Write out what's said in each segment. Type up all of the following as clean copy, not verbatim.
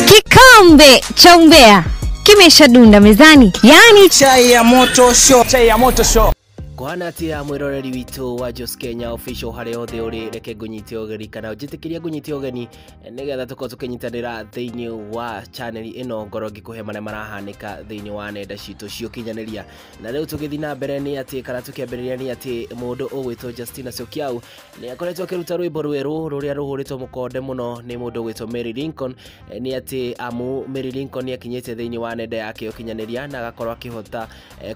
Kikombe cha umbea kimeshadunda mezani, yani chai ya moto show. Kwana tia mwiroreri witu wa Jos Kenya official hare othe uri reke ngunyite ogeri kana ujitikiria ngunyite ogeni nigetha tuko tukinyitanira thiini wa channel ino ngoro ngikuhe mara marahanika thiini wa nenda citu cio kinyaniria na riu tugithina mbere ni ati kana tukiambiriria ni ati mundu ugwitwo Justina Siokiau ni akoretwo akiruta rwimbo rweru ruria ruhuritwo mukonde muno ni mundu ugwitwo Mary Lincoln ni ati amu Mary Lincoln ni akinyite thiini wa nenda yake ukinyaniria na agakorwo akihota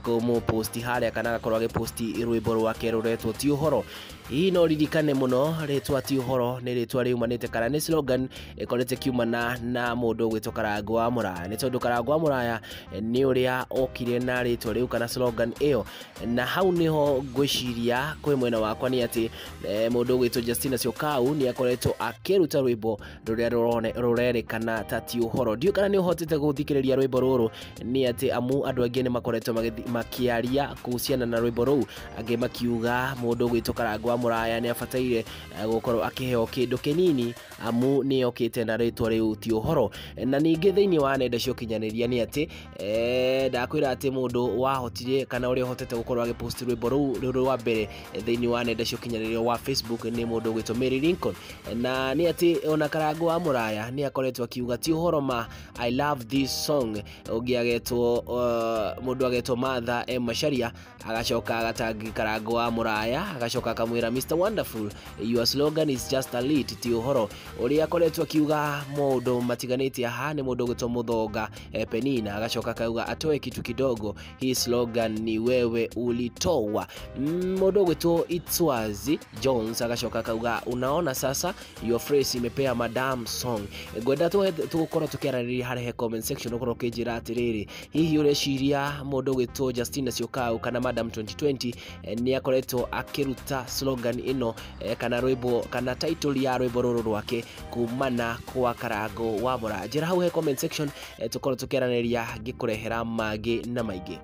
kumu post haria kana agakorwo agipost rwimbo rwake ruretwo ti uhoro. Hii no ririkane muno retwa ti uhoro ni retwa riumanite kana ni slogan ikorete kiumana na mundu gwitwo Karangũ wa Mũraya. Ni tondu Karangũ wa Mũraya ni uria okire na retwa riu kana slogan iyo, na hau niho ngwiciria kwi mwena wakwa ni ati mundu gwitwo Justina Siokiau ni akoretwo akiruta rwimbo ruria rurerikana ta ti uhoro. Ndio kana ni uhotete guthikiriria rwimbo ruru ni ati amu andu angi ni makoretwo makiaria kuhusiana na rwimbo ruu, angi makiuga mundu gwitwo Karangũ wa Mũraya ni abataire gukorwo akiheo kindu kinini amu ni okite na ritwa riu ti uhoro. Na ningi thiini wa nenda cio kinyaniria ni ati ndakwira ati mundu wahotire kana uri hotete gukorwo agipost rwimbo ruu wa mbere thiini wa nenda cio kinyaniria wa Facebook ni mundu gwitwo Mary Lincoln, na ni ati ona Karangũ wa Mũraya ni akoretwo akiuga ti uhoro ma I love this song. Ungi agetwo mundu agetwo Martha M Macharia agacoka agatangi Karangũ wa Mũraya agacoka akamwira Mr Wonderful, your slogan is just a lit ti uhoro. Uri akoretwo akiuga mundu matiganite aha ni mundu gwitwo Muthonga Penina agacoka akauga atoe kitu kidogo, hii slogan ni wewe ulitoa. Mundu gwitwo Itswazi Jones agacoka akauga unaona sasa your phrase imepea madam song. Gwenda tukorwo tukiaraniria hare comment section ukorwo kijira atiriri hihi ureciria mundu gwitwo Justina Siokiau kana madam 2020 ni akoretwo akiruta slogan ino kana rwimbo kana title ya rwimbo ruru rwake kumana kwa Karangũ wa Mũraya. Njira hau he comment section tukorwo tukiaraniria ngikurehera mangi na maingi.